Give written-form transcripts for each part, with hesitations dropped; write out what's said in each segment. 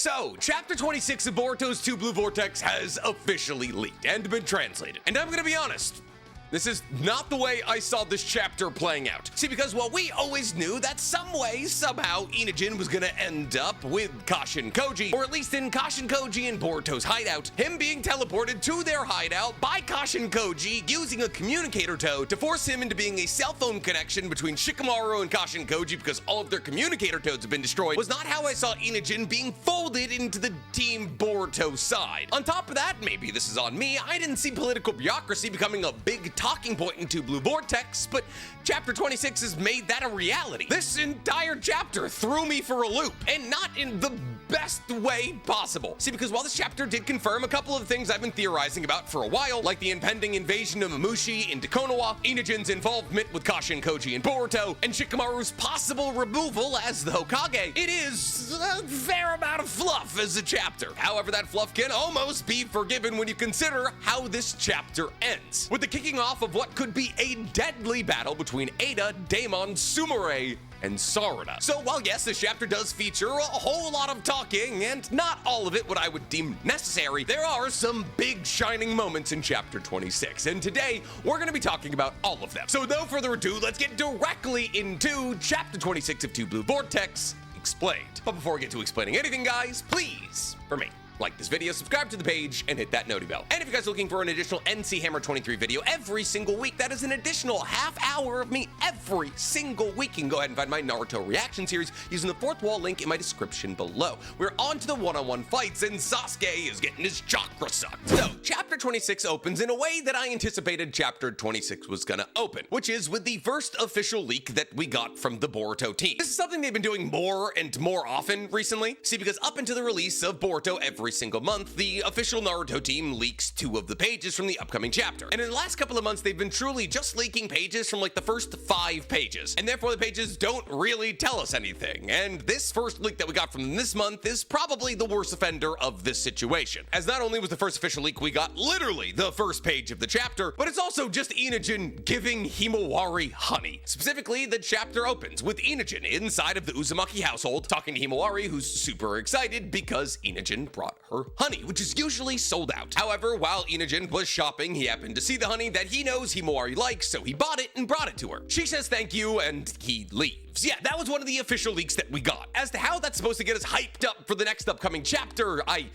So, Chapter 26 of Boruto's 2 Blue Vortex has officially leaked and been translated. And I'm gonna be honest, this is not the way I saw this chapter playing out. See, because while we always knew that some way, somehow, Inojin was gonna end up with Kashin Koji, or at least in Kashin Koji and Boruto's hideout, him being teleported to their hideout by Kashin Koji using a communicator toad to force him into being a cell phone connection between Shikamaru and Kashin Koji because all of their communicator toads have been destroyed, was not how I saw Inojin being folded into the Team Boruto side. On top of that, maybe this is on me, I didn't see political bureaucracy becoming a big talking point in 2 Blue Vortex, but Chapter 26 has made that a reality. This entire chapter threw me for a loop, and not in the best way possible. See, because while this chapter did confirm a couple of things I've been theorizing about for a while, like the impending invasion of Mamushi into Konoha, Inojin's involvement with Kashin Koji and Boruto, and Shikamaru's possible removal as the Hokage, it is a fair amount of fluff as a chapter. However, that fluff can almost be forgiven when you consider how this chapter ends, with the kicking off of what could be a deadly battle between Ada, Daemon, Sumire, and Sarada. So while yes, this chapter does feature a whole lot of talking, and not all of it what I would deem necessary, there are some big shining moments in Chapter 26, and today we're going to be talking about all of them. So without further ado, let's get directly into Chapter 26 of 2 Blue Vortex Explained. But before we get to explaining anything, guys, please, for me, like this video, subscribe to the page, and hit that noti bell. And if you guys are looking for an additional NC Hammer 23 video every single week, that is an additional half hour of me every single week. You can go ahead and find my Naruto reaction series using the fourth wall link in my description below. We're on to the one-on-one fights, and Sasuke is getting his chakra sucked. So, Chapter 26 opens in a way that I anticipated Chapter 26 was gonna open, which is with the first official leak that we got from the Boruto team. This is something they've been doing more and more often recently. See, because up until the release of Boruto every single month, the official Naruto team leaks 2 of the pages from the upcoming chapter. And in the last couple of months, they've been truly just leaking pages from like the first 5 pages. And therefore the pages don't really tell us anything. And this first leak that we got from this month is probably the worst offender of this situation. As not only was the first official leak we got literally the first page of the chapter, but it's also just Inojin giving Himawari honey. Specifically, the chapter opens with Inojin inside of the Uzumaki household talking to Himawari, who's super excited because Inojin brought her honey, which is usually sold out. However, while Inojin was shopping, he happened to see the honey that he knows Himawari likes, so he bought it and brought it to her. She says thank you, and he leaves. Yeah, that was one of the official leaks that we got. As to how that's supposed to get us hyped up for the next upcoming chapter, I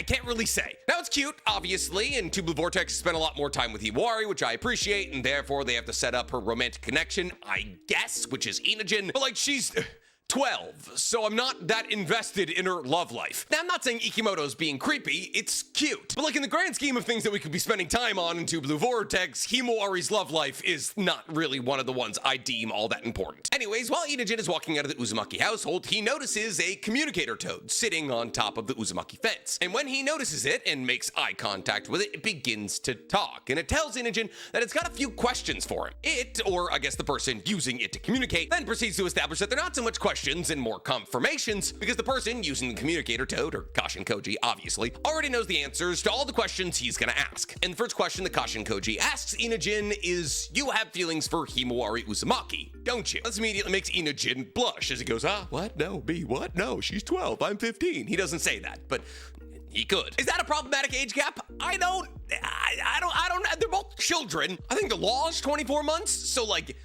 can't really say. Now, it's cute, obviously, and 2 Blue Vortex spent a lot more time with Himawari, which I appreciate, and therefore they have to set up her romantic connection, I guess, which is Inojin, but like, she's 12, so I'm not that invested in her love life. Now, I'm not saying Ikimoto's being creepy, it's cute. But like in the grand scheme of things that we could be spending time on in 2 Blue Vortex, Himawari's love life is not really one of the ones I deem all that important. Anyways, while Inojin is walking out of the Uzumaki household, he notices a communicator toad sitting on top of the Uzumaki fence. And when he notices it and makes eye contact with it, it begins to talk. And it tells Inojin that it's got a few questions for him. It, or I guess the person using it to communicate, then proceeds to establish that they're not so much questions and more confirmations, because the person using the communicator toad, or Kashin Koji obviously, already knows the answers to all the questions he's gonna ask. And the first question that Kashin Koji asks Inojin is, you have feelings for Himawari Uzumaki, don't you? This immediately makes Inojin blush as he goes, what? No, me, what? No, she's 12, I'm 15. He doesn't say that, but he could. Is that a problematic age gap? I don't, they're both children. I think the law is 24 months, so like,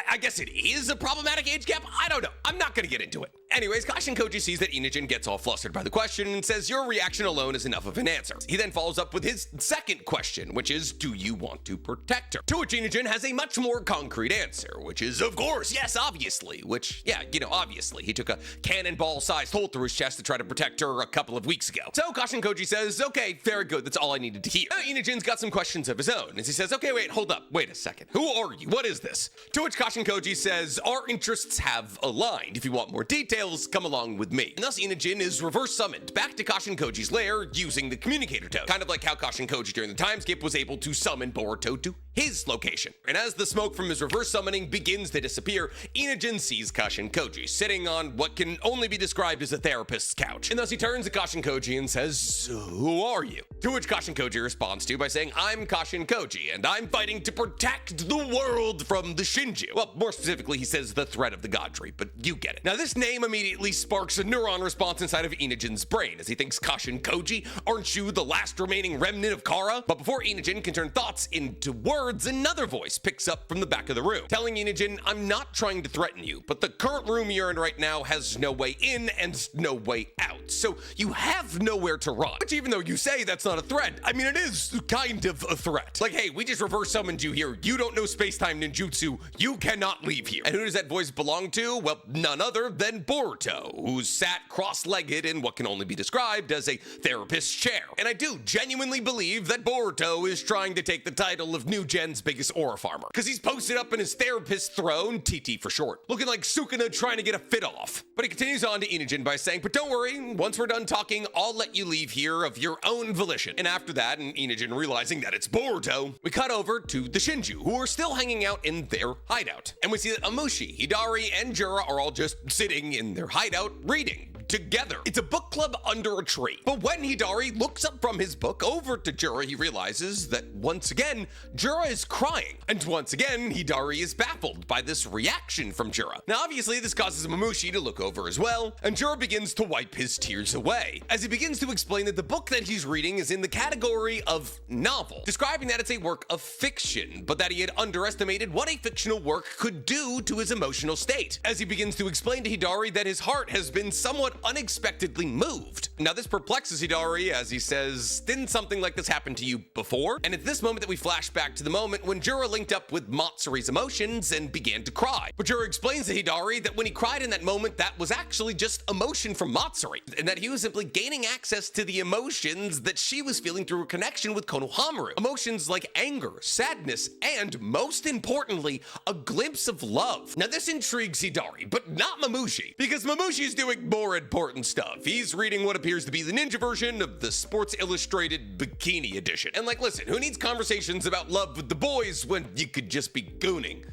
I guess it is a problematic age gap. I don't know. I'm not gonna get into it. Anyways, Kashin Koji sees that Inojin gets all flustered by the question and says, your reaction alone is enough of an answer. He then follows up with his second question, which is, do you want to protect her? To which Inojin has a much more concrete answer, which is, of course, yes, obviously. Which, yeah, you know, obviously. He took a cannonball-sized hole through his chest to try to protect her a couple of weeks ago. So Kashin Koji says, okay, very good, that's all I needed to hear. Inojin's got some questions of his own, as he says, okay, wait, hold up, wait a second. Who are you? What is this? To which Kashin Koji says, our interests have aligned. If you want more details, come along with me. And thus Inojin is reverse summoned back to Kashin Koji's lair using the communicator toad. Kind of like how Kashin Koji during the time skip was able to summon Boruto to his location. And as the smoke from his reverse summoning begins to disappear, Inojin sees Kashin Koji sitting on what can only be described as a therapist's couch. And thus he turns to Kashin Koji and says, "Who are you?" To which Kashin Koji responds by saying, "I'm Kashin Koji, and I'm fighting to protect the world from the Shinju." Well, more specifically, he says the threat of the god tree, but you get it. Now, this name immediately sparks a neuron response inside of Inojin's brain as he thinks, "Kashin Koji, aren't you the last remaining remnant of Kara?" But before Inojin can turn thoughts into words, another voice picks up from the back of the room, telling Inojin, "I'm not trying to threaten you, but the current room you're in right now has no way in and no way out, so you have nowhere to run." Which, even though you say that's not a threat, I mean, it is kind of a threat. Like, hey, we just reverse summoned you here. You don't know space-time ninjutsu. You cannot leave here. And who does that voice belong to? Well, none other than Boruto, who's sat cross-legged in what can only be described as a therapist's chair. And I do genuinely believe that Boruto is trying to take the title of New Gen's biggest aura farmer, because he's posted up in his therapist throne, TT for short, looking like Sukuna trying to get a fit off. But he continues on to Inojin by saying, "But don't worry, once we're done talking, I'll let you leave here of your own volition." And after that, and Inojin realizing that it's Boruto, we cut over to the Shinju, who are still hanging out in their hideout. And we see that Amushi, Hidari, and Jura are all just sitting in their hideout reading together. It's a book club under a tree. But when Hidari looks up from his book over to Jura, he realizes that once again, Jura is crying. And once again, Hidari is baffled by this reaction from Jura. Now, obviously, this causes Mamushi to look over as well, and Jura begins to wipe his tears away, as he begins to explain that the book that he's reading is in the category of novel, describing that it's a work of fiction, but that he had underestimated what a fictional work could do to his emotional state, as he begins to explain to Hidari that his heart has been somewhat unexpectedly moved. Now, this perplexes Hidari as he says, "Didn't something like this happen to you before?" And it's this moment that we flash back to the moment when Jura linked up with Matsuri's emotions and began to cry. But Jura explains to Hidari that when he cried in that moment, that was actually just emotion from Matsuri, and that he was simply gaining access to the emotions that she was feeling through a connection with Konohamaru. Emotions like anger, sadness, and most importantly, a glimpse of love. Now, this intrigues Hidari, but not Mamushi, because Mamushi is doing more important stuff. He's reading what appears to be the ninja version of the Sports Illustrated Bikini edition. And like, listen, who needs conversations about love with the boys when you could just be gooning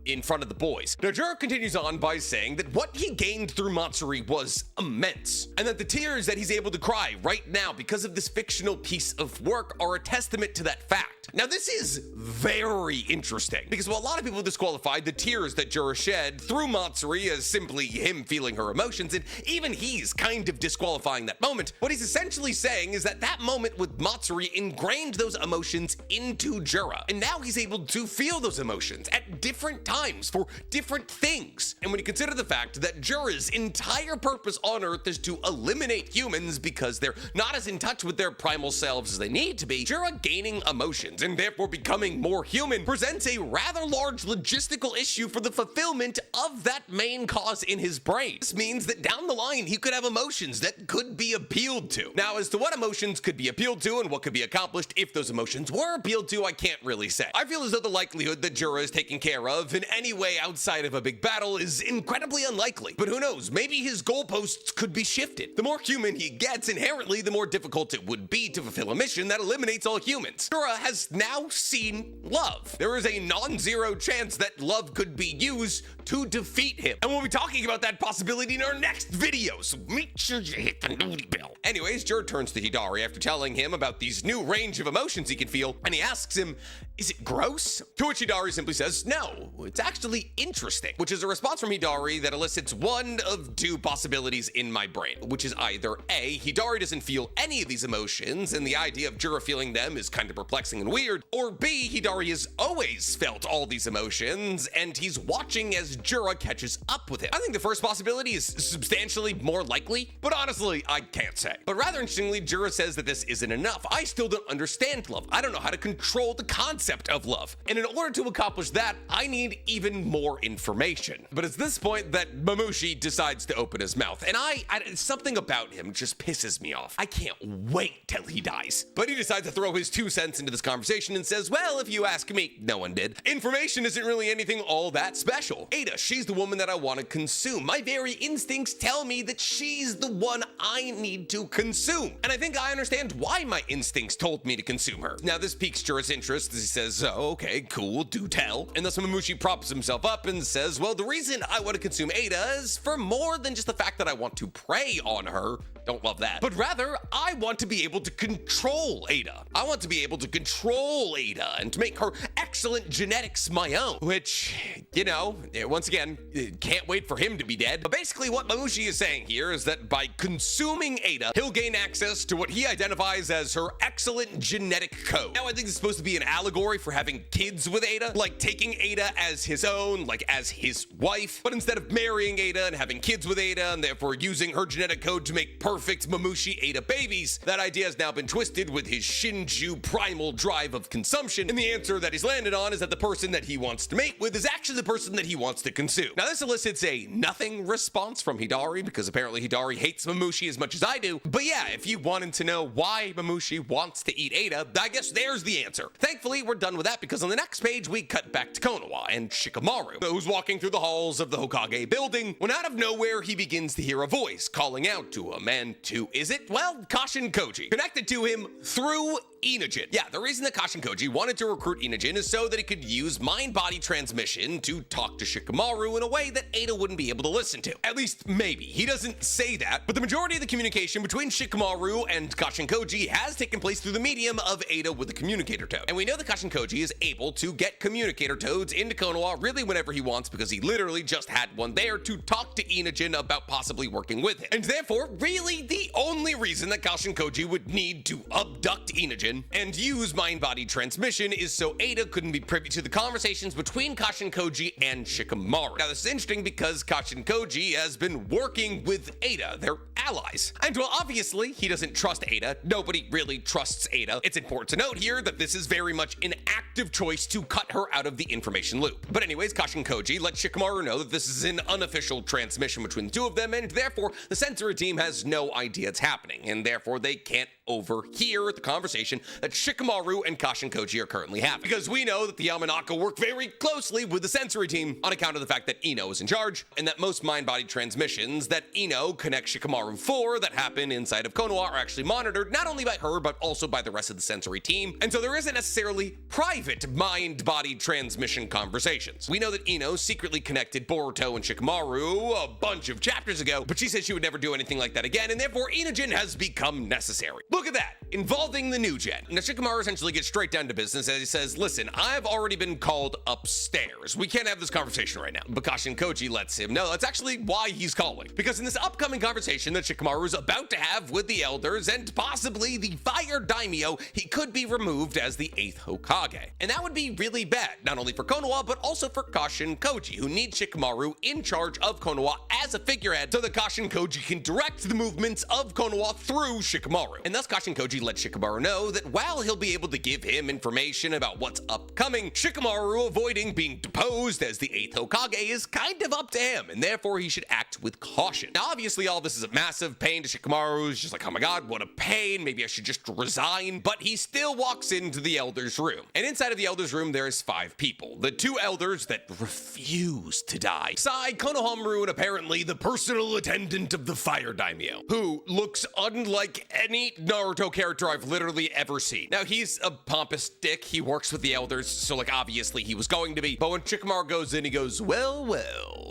in front of the boys? Now, Jura continues on by saying that what he gained through Matsuri was immense, and that the tears that he's able to cry right now because of this fictional piece of work are a testament to that fact. Now, this is very interesting, because while a lot of people disqualified the tears that Jura shed through Matsuri as simply him feeling her emotions, and even he's kind of disqualifying that moment, what he's essentially saying is that that moment with Matsuri ingrained those emotions into Jura, and now he's able to feel those emotions at different times for different things. And when you consider the fact that Jura's entire purpose on Earth is to eliminate humans because they're not as in touch with their primal selves as they need to be, Jura gaining emotions and therefore becoming more human presents a rather large logistical issue for the fulfillment of that main cause in his brain. This means that down the line, he could have emotions that could be appealed to. Now, as to what emotions could be appealed to and what could be accomplished if those emotions were appealed to, I can't really say. I feel as though the likelihood that Jura is taken care of in any way outside of a big battle is incredibly unlikely. But who knows, maybe his goalposts could be shifted. The more human he gets, inherently, the more difficult it would be to fulfill a mission that eliminates all humans. Jura has now seen love. There is a non-zero chance that love could be used to defeat him. And we'll be talking about that possibility in our next video, so make sure you hit the noty bell. Anyways, Jura turns to Hidari after telling him about these new range of emotions he can feel, and he asks him, "Is it gross?" To which Hidari simply says, "No, it's actually interesting," which is a response from Hidari that elicits one of two possibilities in my brain, which is either A, Hidari doesn't feel any of these emotions, and the idea of Jura feeling them is kind of perplexing and weird, or B, Hidari has always felt all these emotions, and he's watching as Jura catches up with him. I think the first possibility is substantially more likely, but honestly, I can't say. But rather interestingly, Jura says that this isn't enough. I still don't understand love. I don't know how to control the concept of love. And in order to accomplish that, I need even more information. But it's this point that Mamushi decides to open his mouth, and something about him just pisses me off. I can't wait till he dies. But he decides to throw his 2 cents into this conversation conversation and says, well, if you ask me, no one did. Information isn't really anything all that special. Ada, she's the woman that I want to consume. My very instincts tell me that she's the one I need to consume. And I think I understand why my instincts told me to consume her. Now, this piques Jura's interest as he says, oh, okay, cool, do tell. And thus Mamushi props himself up and says, well, the reason I want to consume Ada is for more than just the fact that I want to prey on her. Don't love that. But rather, I want to be able to control Ada. I want to be able to control Ada and to make her excellent genetics my own. Which, you know, once again, can't wait for him to be dead. But basically what Mamushi is saying here is that by consuming Ada, he'll gain access to what he identifies as her excellent genetic code. Now, I think it's supposed to be an allegory for having kids with Ada, like taking Ada as his own, like as his wife. But instead of marrying Ada and having kids with Ada and therefore using her genetic code to make perfect Mamushi Ada babies, that idea has now been twisted with his Shinju primal drive of consumption, and the answer that he's landed on is that the person that he wants to mate with is actually the person that he wants to consume. Now, this elicits a nothing response from Hidari, because apparently Hidari hates Mamushi as much as I do. But yeah, if you wanted to know why Mamushi wants to eat Ada, I guess there's the answer. Thankfully, we're done with that, because on the next page, we cut back to Konoha and Shikamaru, who's walking through the halls of the Hokage building, when out of nowhere, he begins to hear a voice calling out to him, and to, is it? Well, Kashin Koji, connected to him through Inojin. Yeah, the reason that Kashin Koji wanted to recruit Inojin is so that he could use mind-body transmission to talk to Shikamaru in a way that Ada wouldn't be able to listen to. At least, maybe. He doesn't say that, but the majority of the communication between Shikamaru and Kashin Koji has taken place through the medium of Ada with the communicator toad. And we know that Kashin Koji is able to get communicator toads into Konoha really whenever he wants, because he literally just had one there to talk to Inojin about possibly working with him. And therefore, really the only reason that Kashin Koji would need to abduct Inojin and use mind-body transmission is so Ada couldn't be privy to the conversations between Kashin Koji and Shikamaru. Now, this is interesting because Kashin Koji has been working with Ada. They're allies. And while obviously he doesn't trust Ada, nobody really trusts Ada, it's important to note here that this is very much an active choice to cut her out of the information loop. But anyways, Kashin Koji lets Shikamaru know that this is an unofficial transmission between the two of them, and therefore the sensory team has no idea it's happening, and therefore they can't overhear the conversation that Shikamaru and Kashin Koji are currently having. Because we know that the Yamanaka work very closely with the sensory team on account of the fact that Ino is in charge, and that most mind-body transmissions that Ino connects Shikamaru for that happen inside of Konoha are actually monitored not only by her, but also by the rest of the sensory team. And so there isn't necessarily private mind-body transmission conversations. We know that Ino secretly connected Boruto and Shikamaru a bunch of chapters ago, but she said she would never do anything like that again, and therefore Inojin has become necessary. Look at that, involving the new gen. Now, Shikamaru essentially gets straight down to business as he says, listen, I've already been called upstairs. We can't have this conversation right now. But Kashin Koji lets him know that's actually why he's calling. Because in this upcoming conversation that Shikamaru is about to have with the elders and possibly the fire daimyo, he could be removed as the 8th Hokage. And that would be really bad, not only for Konoha, but also for Kashin Koji, who needs Shikamaru in charge of Konoha as a figurehead so that Kashin Koji can direct the movements of Konoha through Shikamaru. And thus Kashin Koji lets Shikamaru know that while he'll be able to give him information about what's upcoming, Shikamaru avoiding being deposed as the 8th Hokage is kind of up to him, and therefore he should act with caution. Now, obviously, all this is a massive pain to Shikamaru. He's just like, oh my god, what a pain. Maybe I should just resign. But he still walks into the Elder's room. And inside of the Elder's room, there is 5 people. The 2 Elders that refuse to die. Sai, Konohamaru, and apparently the personal attendant of the Fire Daimyo, who looks unlike any Naruto character I've literally ever seen. Now, he's a pompous dick. He works with the Elders, so like obviously he was going to be. But when Shikamaru goes in, he goes, well,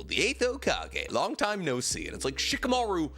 the 8th Hokage, long time no see. And it's like, Shikamaru,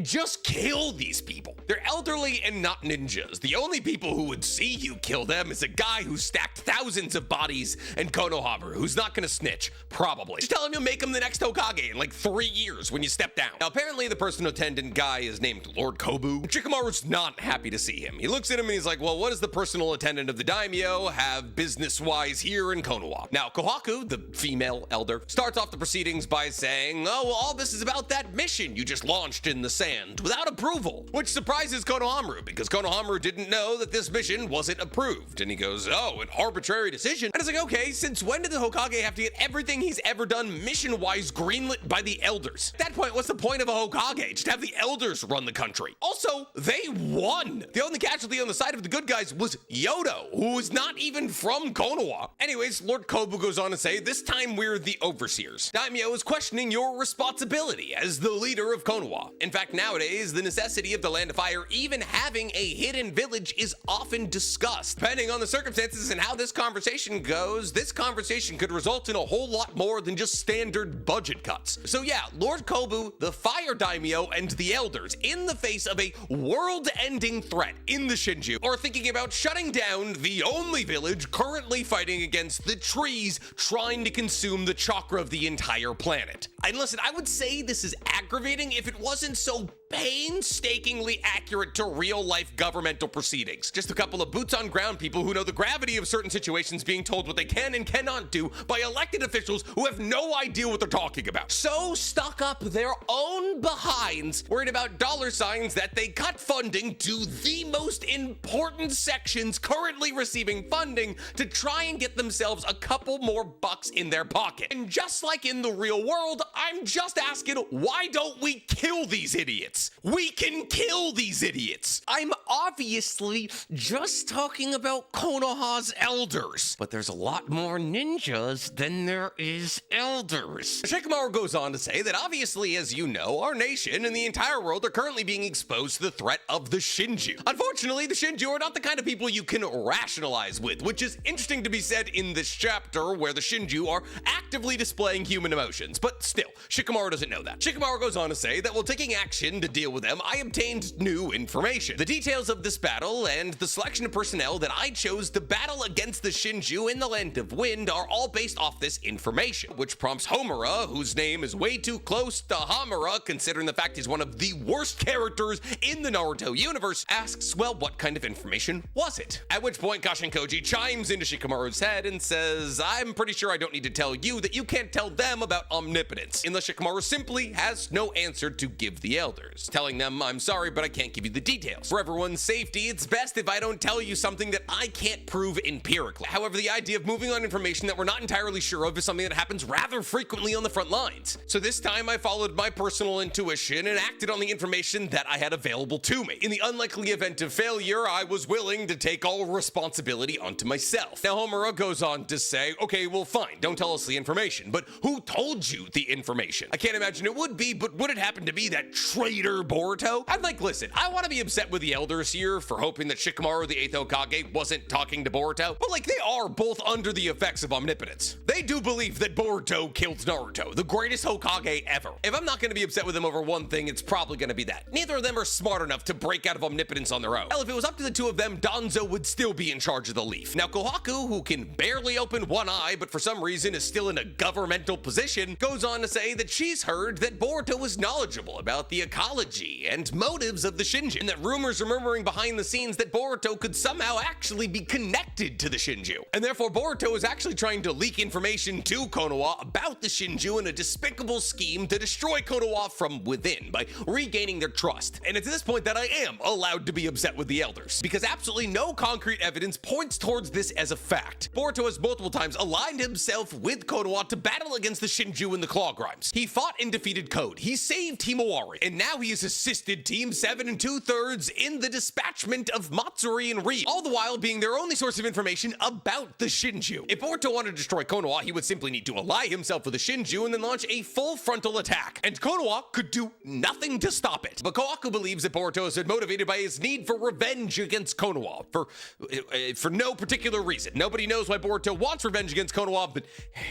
just kill these people. They're elderly and not ninjas. The only people who would see you kill them is a guy who stacked thousands of bodies in Konoha, who's not gonna snitch, probably. Just tell him you'll make him the next Hokage in like 3 years when you step down. Now, apparently the personal attendant guy is named Lord Kobu. Shikamaru's not happy to see him. He looks at him and he's like, well, what does the personal attendant of the daimyo have business-wise here in Konoha? Now, Kohaku, the female elder, starts off the proceedings by saying, oh, well, all this is about that mission you just launched in the sand without approval, which surprised surprises Konohamaru because Konohamaru didn't know that this mission wasn't approved. And he goes, oh, an arbitrary decision? And it's like, okay, since when did the Hokage have to get everything he's ever done mission-wise greenlit by the elders? At that point, what's the point of a Hokage? Just have the elders run the country. Also, they won. The only casualty on the side of the good guys was Yodo, who was not even from Konoha. Anyways, Lord Kobu goes on to say, this time we're the overseers. Daimyo is questioning your responsibility as the leader of Konoha. In fact, nowadays, the necessity of the Land of Fire even having a hidden village is often discussed. Depending on the circumstances and how this conversation goes, this conversation could result in a whole lot more than just standard budget cuts. So yeah, Lord Kobu, the Fire Daimyo, and the elders in the face of a world-ending threat in the Shinju are thinking about shutting down the only village currently fighting against the trees trying to consume the chakra of the entire planet. And listen, I would say this is aggravating if it wasn't so painstakingly accurate to real-life governmental proceedings. Just a couple of boots-on-ground people who know the gravity of certain situations being told what they can and cannot do by elected officials who have no idea what they're talking about. So stuck up their own behinds, worried about dollar signs that they cut funding to the most important sections currently receiving funding to try and get themselves a couple more bucks in their pocket. And just like in the real world, I'm just asking, why don't we kill these idiots? We can kill these idiots. I'm obviously just talking about Konoha's elders, but there's a lot more ninjas than there is elders. Shikamaru goes on to say that obviously, as you know, our nation and the entire world are currently being exposed to the threat of the Shinju. Unfortunately, the Shinju are not the kind of people you can rationalize with, which is interesting to be said in this chapter where the Shinju are actively displaying human emotions. But still, Shikamaru doesn't know that. Shikamaru goes on to say that while taking action to deal with them, I obtained new information. The details of this battle and the selection of personnel that I chose to battle against the Shinju in the Land of Wind are all based off this information, which prompts Homura, whose name is way too close to Hamura considering the fact he's one of the worst characters in the Naruto universe, asks, well, what kind of information was it? At which point Kashinkoji chimes into Shikamaru's head and says, I'm pretty sure I don't need to tell you that you can't tell them about omnipotence, unless Shikamaru simply has no answer to give the elders, telling them, I'm sorry, but I can't give you the details. For everyone's safety, it's best if I don't tell you something that I can't prove empirically. However, the idea of moving on information that we're not entirely sure of is something that happens rather frequently on the front lines. So this time I followed my personal intuition and acted on the information that I had available to me. In the unlikely event of failure, I was willing to take all responsibility onto myself. Now Homura goes on to say, okay, well fine, don't tell us the information, but who told you the information? I can't imagine it would be, but would it happen to be that traitor Boruto? I'm like, listen, I want to be upset with the elders here for hoping that Shikamaru, the 8th Hokage, wasn't talking to Boruto, but like, they are both under the effects of omnipotence. They do believe that Boruto killed Naruto, the greatest Hokage ever. If I'm not going to be upset with them over one thing, it's probably going to be that. Neither of them are smart enough to break out of omnipotence on their own. Hell, if it was up to the two of them, Danzo would still be in charge of the Leaf. Now, Kohaku, who can barely open one eye, but for some reason is still in a governmental position, goes on to say that she's heard that Boruto was knowledgeable about the ecology and motives of the Shinju, and that rumors are murmuring behind the scenes that Boruto could somehow actually be connected to the Shinju. And therefore, Boruto is actually trying to leak information to Konoha about the Shinju in a despicable scheme to destroy Konoha from within by regaining their trust. And it's at this point that I am allowed to be upset with the elders, because absolutely no concrete evidence points towards this as a fact. Boruto has multiple times aligned himself with Konoha to battle against the Shinju and the Claw Grimes. He fought and defeated Code. He saved Himawari, and now he has assisted Team 7 2/3 in the dispatchment of Matsuri and Rie, all the while being their only source of information about the Shinju. If Boruto wanted to destroy Konoha, he would simply need to ally himself with the Shinju and then launch a full frontal attack, and Konoha could do nothing to stop it. But Kohaku believes that Boruto is motivated by his need for revenge against Konoha, for no particular reason. Nobody knows why Boruto wants revenge against Konoha, but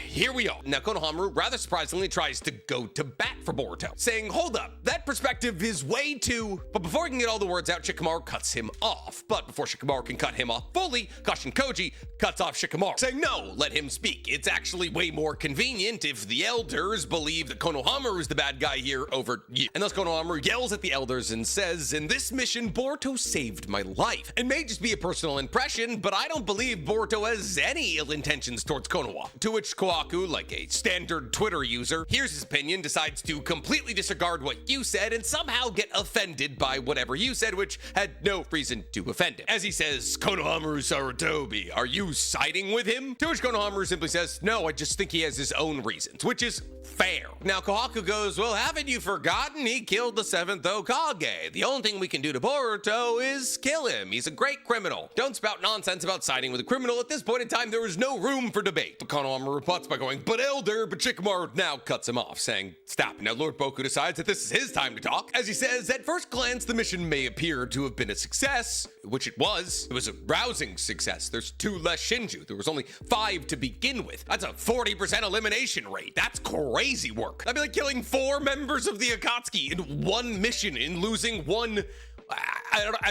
here we are. Now Konohamaru, rather surprisingly, tries to go to bat for Boruto, saying, hold up, that perspective is way too... But before he can get all the words out, Shikamaru cuts him off. But before Shikamaru can cut him off fully, Kashinkoji cuts off Shikamaru, saying, no, let him speak. It's actually way more convenient if the elders believe that Konohamaru is the bad guy here over you. And thus Konohamaru yells at the elders and says, in this mission, Boruto saved my life. It may just be a personal impression, but I don't believe Boruto has any ill intentions towards Konoha. To which Kohaku, like a standard Twitter user, hears his opinion, decides to completely disregard what you said, and somehow get offended by whatever you said, which had no reason to offend him. As he says, Konohamaru Saratobi, are you siding with him? To which Konohamaru simply says, no, I just think he has his own reasons, which is fair. Now Kohaku goes, well, haven't you forgotten he killed the 7th Hokage? The only thing we can do to Boruto is kill him. He's a great criminal. Don't spout nonsense about siding with a criminal. At this point in time, there is no room for debate. But Konohamaru rebuts by going, but Elder, but Shikamaru now cuts him off, saying, stop. Now Lord Boku decides that this is his time to talk, as he says, at first glance, the mission may appear to have been a success, which it was. It was a rousing success. There's 2 less Shinju. There was only 5 to begin with. That's a 40% elimination rate. That's crazy work. That'd be like killing 4 members of the Akatsuki in 1 mission and losing 1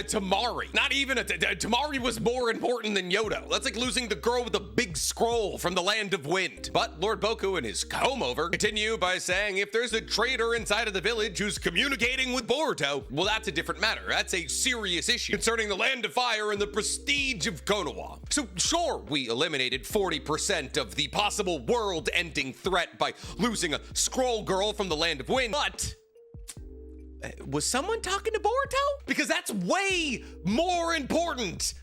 Tamari. Not even Tamari was more important than Yodo. That's like losing the girl with the big scroll from the Land of Wind. But Lord Boku and his comb-over continue by saying if there's a traitor inside of the village who's communicating with Boruto, well, that's a different matter. That's a serious issue concerning the Land of Fire and the prestige of Konoha. So sure, we eliminated 40% of the possible world-ending threat by losing a scroll girl from the Land of Wind, but was someone talking to Boruto? Because that's way more important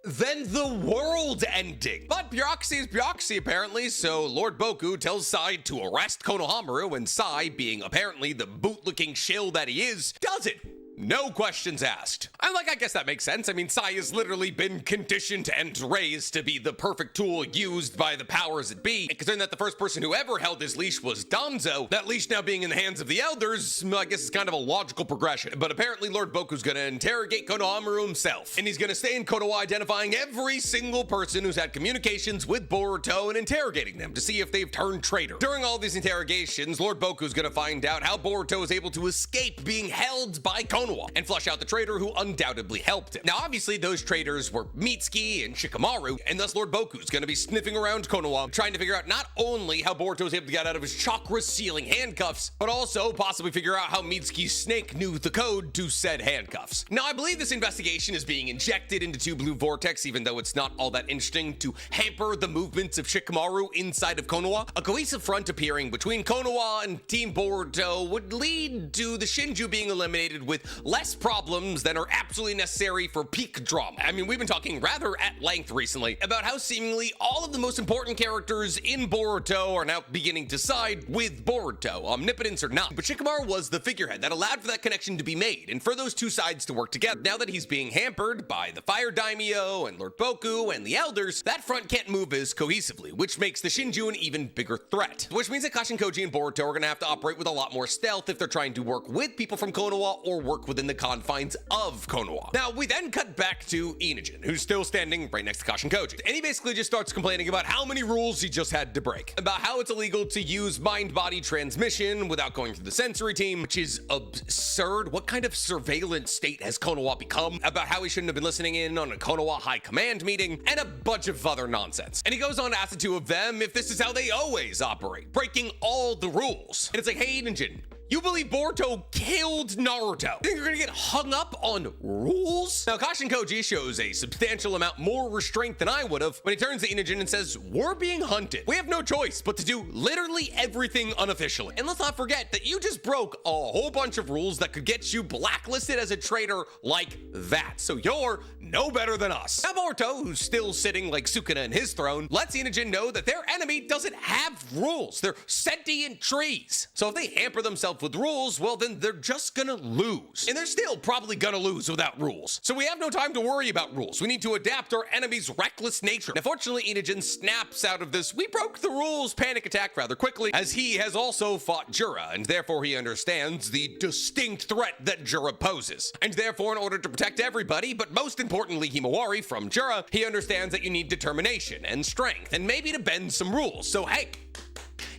than the world ending. But bureaucracy is bureaucracy, apparently, so Lord Boku tells Sai to arrest Konohamaru, and Sai, being apparently the bootlicking shill that he is, does it. No questions asked. I guess that makes sense. I mean, Sai has literally been conditioned and raised to be the perfect tool used by the powers that be. And considering that the first person who ever held his leash was Danzo, that leash now being in the hands of the elders, I guess is kind of a logical progression. But apparently Lord Boku's gonna interrogate Konohamaru himself. And he's gonna stay in Konoha identifying every single person who's had communications with Boruto and interrogating them to see if they've turned traitor. During all these interrogations, Lord Boku's gonna find out how Boruto was able to escape being held by Konoha and flush out the traitor who undoubtedly helped him. Now, obviously, those traitors were Mitsuki and Shikamaru, and thus Lord Boku's gonna be sniffing around Konoha, trying to figure out not only how Boruto was able to get out of his chakra-sealing handcuffs, but also possibly figure out how Mitsuki's snake knew the code to said handcuffs. Now, I believe this investigation is being injected into 2 Blue Vortex, even though it's not all that interesting, to hamper the movements of Shikamaru inside of Konoha. A cohesive front appearing between Konoha and Team Boruto would lead to the Shinju being eliminated with less problems than are absolutely necessary for peak drama. I mean, we've been talking rather at length recently about how seemingly all of the most important characters in Boruto are now beginning to side with Boruto, omnipotence or not. But Shikamaru was the figurehead that allowed for that connection to be made and for those 2 sides to work together. Now that he's being hampered by the Fire Daimyo and Lord Boku and the elders, that front can't move as cohesively, which makes the Shinju an even bigger threat. Which means that Kashin Koji and Boruto are gonna have to operate with a lot more stealth if they're trying to work with people from Konoha or work within the confines of Konoha. Now, we then cut back to Inojin, who's still standing right next to Kashin Koji. And he basically just starts complaining about how many rules he just had to break. About how it's illegal to use mind-body transmission without going through the sensory team, which is absurd. What kind of surveillance state has Konoha become? About how he shouldn't have been listening in on a Konoha high command meeting, and a bunch of other nonsense. And he goes on to ask the 2 of them if this is how they always operate, breaking all the rules. And it's like, hey, Inojin, you believe Boruto killed Naruto? You think you're gonna get hung up on rules? Now, Kashin Koji shows a substantial amount more restraint than I would have when he turns to Inojin and says, we're being hunted. We have no choice but to do literally everything unofficially. And let's not forget that you just broke a whole bunch of rules that could get you blacklisted as a traitor like that. So you're no better than us. Now, Boruto, who's still sitting like Sukuna in his throne, lets Inojin know that their enemy doesn't have rules. They're sentient trees. So if they hamper themselves with rules, well, then they're just gonna lose. And they're still probably gonna lose without rules. So we have no time to worry about rules. We need to adapt our enemy's reckless nature. Now, fortunately, Inojin snaps out of this "we broke the rules" panic attack rather quickly, as he has also fought Jura, and therefore he understands the distinct threat that Jura poses. And therefore, in order to protect everybody, but most importantly Himawari from Jura, he understands that you need determination and strength, and maybe to bend some rules. So hey,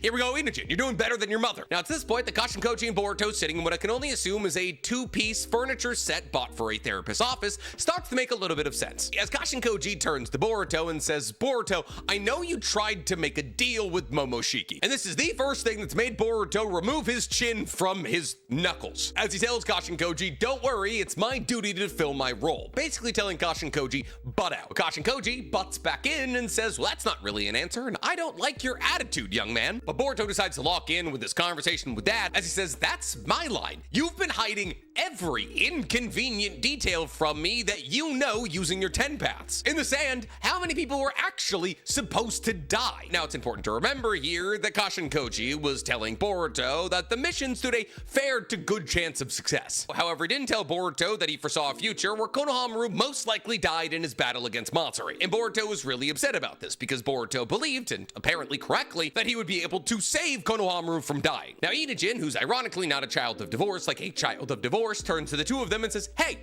here we go, Inojin, you're doing better than your mother. Now, at this point, the Kashin Koji and Boruto sitting in what I can only assume is a 2-piece furniture set bought for a therapist's office starts to make a little bit of sense. As Kashin Koji turns to Boruto and says, Boruto, I know you tried to make a deal with Momoshiki, and this is the first thing that's made Boruto remove his chin from his knuckles. As he tells Kashin Koji, don't worry, it's my duty to fill my role. Basically telling Kashin Koji, butt out. Kashin Koji butts back in and says, well, that's not really an answer, and I don't like your attitude, young man. But But Boruto decides to lock in with this conversation with Dad as he says, "That's my line. You've been hiding every inconvenient detail from me that you know using your 10 paths. In the sand, how many people were actually supposed to die?" Now, it's important to remember here that Kashin Koji was telling Boruto that the mission stood a fair to good chance of success. However, he didn't tell Boruto that he foresaw a future where Konoha most likely died in his battle against Matsuri. And Boruto was really upset about this because Boruto believed, and apparently correctly, that he would be able to save Konoha from dying. Now, Inojin, who's ironically not a child of divorce, like a child of divorce, turns to the two of them and says, "Hey,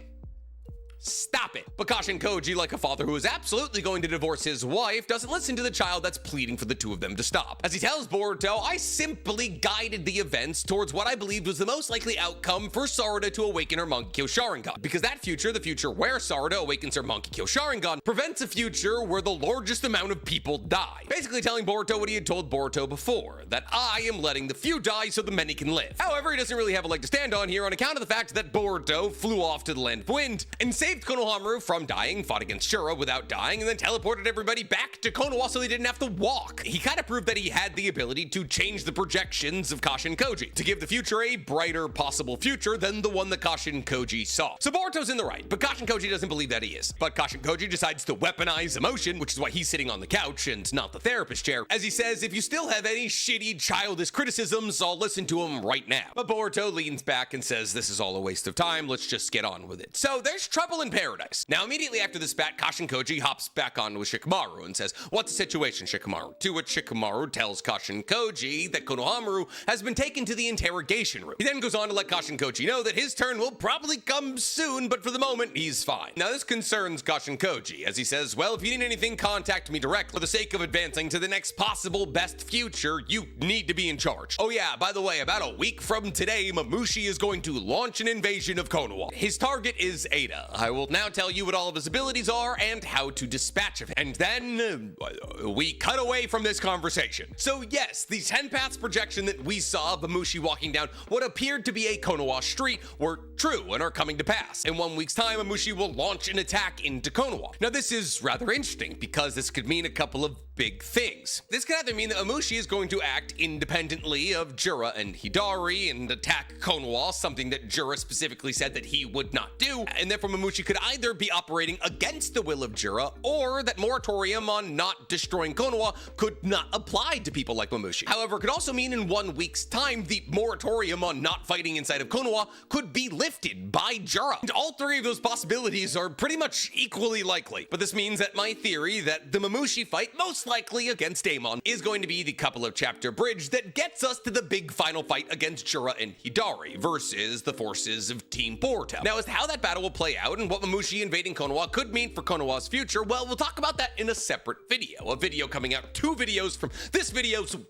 stop it." But Kashin Koji, like a father who is absolutely going to divorce his wife, doesn't listen to the child that's pleading for the two of them to stop. As he tells Boruto, "I simply guided the events towards what I believed was the most likely outcome for Sarada to awaken her Monkey Sharingan. Because that future, the future where Sarada awakens her Monkey Sharingan, prevents a future where the largest amount of people die." Basically telling Boruto what he had told Boruto before, that I am letting the few die so the many can live. However, he doesn't really have a leg to stand on here on account of the fact that Boruto flew off to the land of wind and saved Konoha from dying, fought against Shura without dying, and then teleported everybody back to Konoha so they didn't have to walk. He kind of proved that he had the ability to change the projections of Kashin Koji, to give the future a brighter possible future than the one that Kashin Koji saw. So Boruto's in the right, but Kashin Koji doesn't believe that he is. But Kashin Koji decides to weaponize emotion, which is why he's sitting on the couch and not the therapist chair, as he says, "If you still have any shitty childish criticisms, I'll listen to them right now." But Boruto leans back and says, "This is all a waste of time, let's just get on with it." So there's trouble in paradise. Now, immediately after the spat, Kashin Koji hops back on with Shikamaru and says, "What's the situation, Shikamaru?" To which Shikamaru tells Kashin Koji that Konoha has been taken to the interrogation room. He then goes on to let Kashin Koji know that his turn will probably come soon, but for the moment, he's fine. Now, this concerns Kashin Koji, as he says, "Well, if you need anything, contact me direct. For the sake of advancing to the next possible best future, you need to be in charge. Oh yeah, by the way, about a week from today, Mamushi is going to launch an invasion of Konoha. His target is Ada. I will now tell you what all of his abilities are and how to dispatch him." And then we cut away from this conversation. So yes, the 10 paths projection that we saw Mamushi walking down what appeared to be a Konoha street were true and are coming to pass. In 1 week's time, Mamushi will launch an attack into Konoha. Now, this is rather interesting because this could mean a couple of big things. This could either mean that Mamushi is going to act independently of Jura and Hidari and attack Konoha, something that Jura specifically said that he would not do, and therefore Mamushi could either be operating against the will of Jura, or that moratorium on not destroying Konoha could not apply to people like Mamushi. However, it could also mean in 1 week's time, the moratorium on not fighting inside of Konoha could be lifted by Jura. And all three of those possibilities are pretty much equally likely. But this means that my theory that the Mamushi fight, most likely against Daemon, is going to be the couple of chapter bridge that gets us to the big final fight against Jura and Hidari versus the forces of Team Boruto. Now, as to how that battle will play out and what Mamushi invading Konoha could mean for Konoha's future, well, we'll talk about that in a separate video. A video coming out 2 videos from this video, so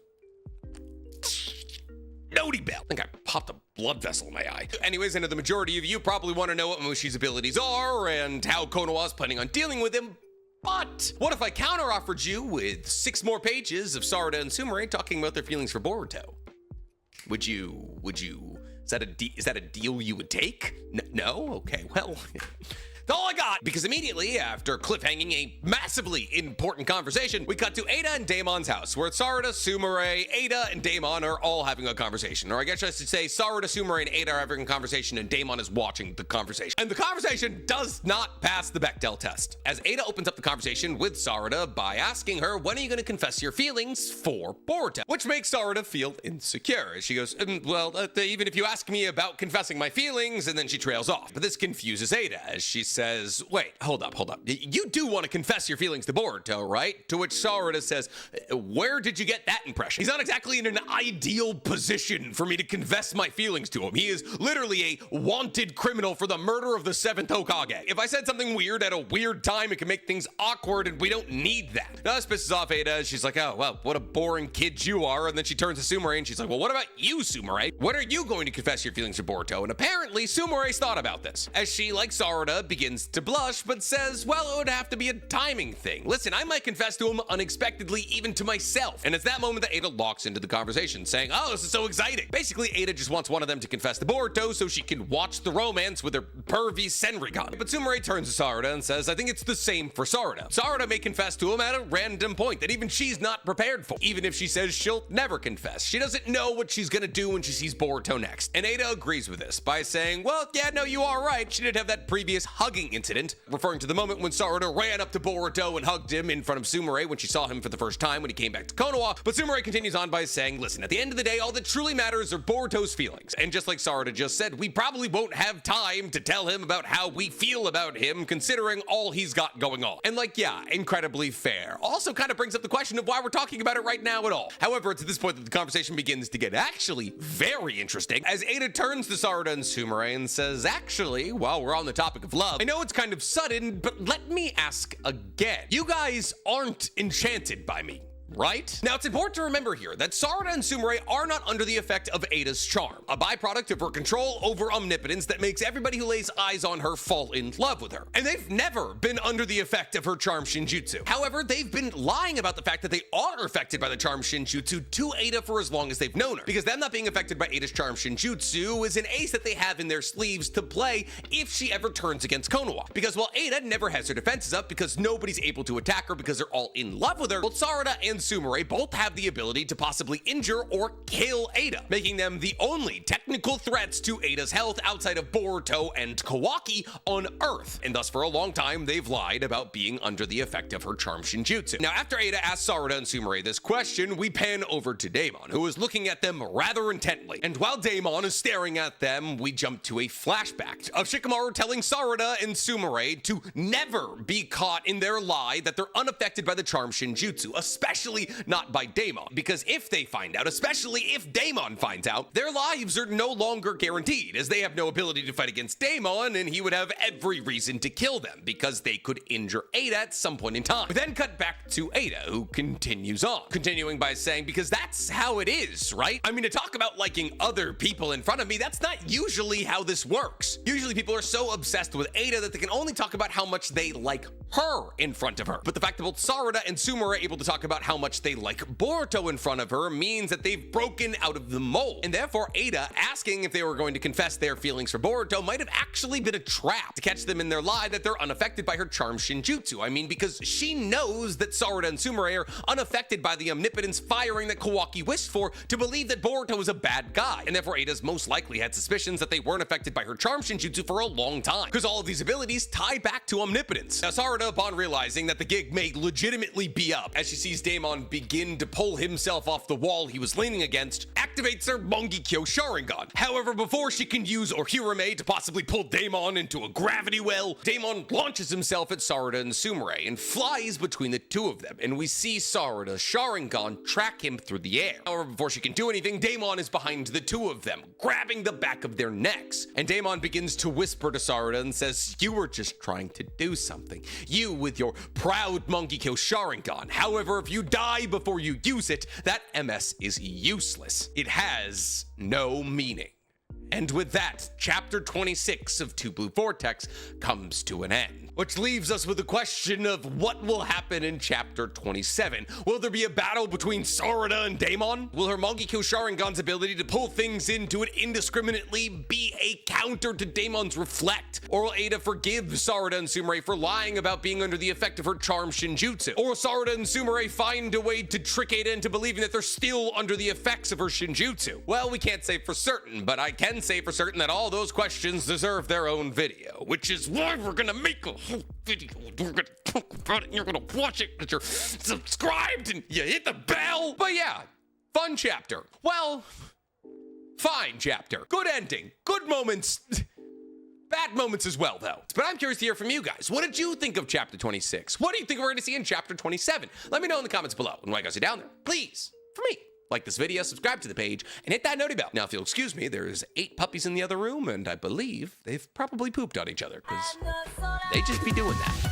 Noti bell. I think I popped a blood vessel in my eye. Anyways, I know the majority of you probably want to know what Mamushi's abilities are and how Konoha is planning on dealing with him. But what if I counter-offered you with 6 more pages of Sarada and Sumire talking about their feelings for Boruto? Would you, is that a deal you would take? No? Okay, well, that's all I got, because immediately after cliffhanging a massively important conversation, we cut to Ada and Daemon's house, where Sarada, Sumire, Ada, and Daemon are all having a conversation. Or I guess I should say Sarada, Sumire, and Ada are having a conversation, and Daemon is watching the conversation. And the conversation does not pass the Bechdel test, as Ada opens up the conversation with Sarada by asking her, "When are you going to confess your feelings for Boruto?" Which makes Sarada feel insecure, as she goes, "Well, even if you ask me about confessing my feelings," and then she trails off. But this confuses Ada, as she says, "Wait, hold up. You do want to confess your feelings to Boruto, right?" To which Sarada says, "Where did you get that impression? He's not exactly in an ideal position for me to confess my feelings to him. He is literally a wanted criminal for the murder of the 7th Hokage. If I said something weird at a weird time, it can make things awkward, and we don't need that." Now, this pisses off Ada. She's like, "Oh, well, what a boring kid you are." And then she turns to Sumire, and she's like, "Well, what about you, Sumire? When are you going to confess your feelings to Boruto?" And apparently, Sumire's thought about this, as she, like Sarada, begins begins to blush, but says, well, it would have to be a timing thing. Listen, I might confess to him unexpectedly, even to myself. And it's that moment that Ada locks into the conversation, saying, oh, this is so exciting. Basically, Ada just wants one of them to confess to Boruto so she can watch the romance with her pervy Senrigan. But Sumire turns to Sarada and says, I think it's the same for Sarada. Sarada may confess to him at a random point that even she's not prepared for, even if she says she'll never confess. She doesn't know what she's gonna do when she sees Boruto next. And Ada agrees with this by saying, well, yeah, no, you are right. She did have that previous hugging incident, referring to the moment when Sarada ran up to Boruto and hugged him in front of Sumire when she saw him for the first time when he came back to Konoha. But Sumire continues on by saying, listen, at the end of the day, all that truly matters are Boruto's feelings. And just like Sarada just said, we probably won't have time to tell him about how we feel about him, considering all he's got going on. And like, yeah, incredibly fair. Also kind of brings up the question of why we're talking about it right now at all. However, it's at this point that the conversation begins to get actually very interesting, as Ada turns to Sarada and Sumire and says, actually, while we're on the topic of love, I know it's kind of sudden, but let me ask again. You guys aren't enchanted by me, right? Now, it's important to remember here that Sarada and Sumire are not under the effect of Ada's charm, a byproduct of her control over omnipotence that makes everybody who lays eyes on her fall in love with her. And they've never been under the effect of her charm Shinjutsu. However, they've been lying about the fact that they are affected by the charm Shinjutsu to Ada for as long as they've known her, because them not being affected by Ada's charm Shinjutsu is an ace that they have in their sleeves to play if she ever turns against Konoha. Because while Ada never has her defenses up because nobody's able to attack her because they're all in love with her, well, Sarada and Sumire both have the ability to possibly injure or kill Ada, making them the only technical threats to Ada's health outside of Boruto and Kawaki on Earth. And thus, for a long time, they've lied about being under the effect of her charm Shinjutsu. Now, after Ada asks Sarada and Sumire this question, we pan over to Daemon, who is looking at them rather intently. And while Daemon is staring at them, we jump to a flashback of Shikamaru telling Sarada and Sumire to never be caught in their lie that they're unaffected by the charm Shinjutsu, especially not by Daemon, because if they find out, especially if Daemon finds out, their lives are no longer guaranteed, as they have no ability to fight against Daemon, and he would have every reason to kill them, because they could injure Ada at some point in time. We then cut back to Ada, who continues on, continuing by saying, because that's how it is, right? I mean, to talk about liking other people in front of me, that's not usually how this works. Usually people are so obsessed with Ada that they can only talk about how much they like her in front of her. But the fact that both Sarada and Sumire are able to talk about how much they like Boruto in front of her means that they've broken out of the mold. And therefore, Ada asking if they were going to confess their feelings for Boruto might have actually been a trap to catch them in their lie that they're unaffected by her charm Shinjutsu. I mean, because she knows that Sarada and Sumire are unaffected by the omnipotence firing that Kawaki wished for to believe that Boruto is a bad guy. And therefore, Ada's most likely had suspicions that they weren't affected by her charm Shinjutsu for a long time, because all of these abilities tie back to omnipotence. Now, Sarada, upon realizing that the gig may legitimately be up, as she sees Daemon begin to pull himself off the wall he was leaning against, activates her Mangekyo Sharingan. However, before she can use Ohirame to possibly pull Daemon into a gravity well, Daemon launches himself at Sarada and Sumire and flies between the two of them, and we see Sarada's Sharingan track him through the air. However, before she can do anything, Daemon is behind the two of them, grabbing the back of their necks. And Daemon begins to whisper to Sarada and says, you were just trying to do something. You with your proud Mangekyo Sharingan. However, if you die before you use it, that MS is useless. It has no meaning. And with that, chapter 26 of Two Blue Vortex comes to an end. Which leaves us with the question of what will happen in chapter 27. Will there be a battle between Sarada and Daemon? Will her Mangekyo Sharingan's ability to pull things into it indiscriminately be a counter to Daemon's reflect? Or will Ada forgive Sarada and Sumire for lying about being under the effect of her charm Shinjutsu? Or will Sarada and Sumire find a way to trick Ada into believing that they're still under the effects of her Shinjutsu? Well, we can't say for certain, but I can say for certain that all those questions deserve their own video, which is why we're gonna make a whole video. We're gonna talk about it and you're gonna watch it because you're subscribed and you hit the bell. But yeah, fun chapter. Well, fine chapter. Good ending. Good moments. Bad moments as well, though. But I'm curious to hear from you guys. What did you think of chapter 26? What do you think we're going to see in chapter 27? Let me know in the comments below. And when I go see down there, please, for me, like this video, subscribe to the page, and hit that noti bell. Now, if you'll excuse me, there's 8 puppies in the other room, and I believe they've probably pooped on each other, because they just be doing that.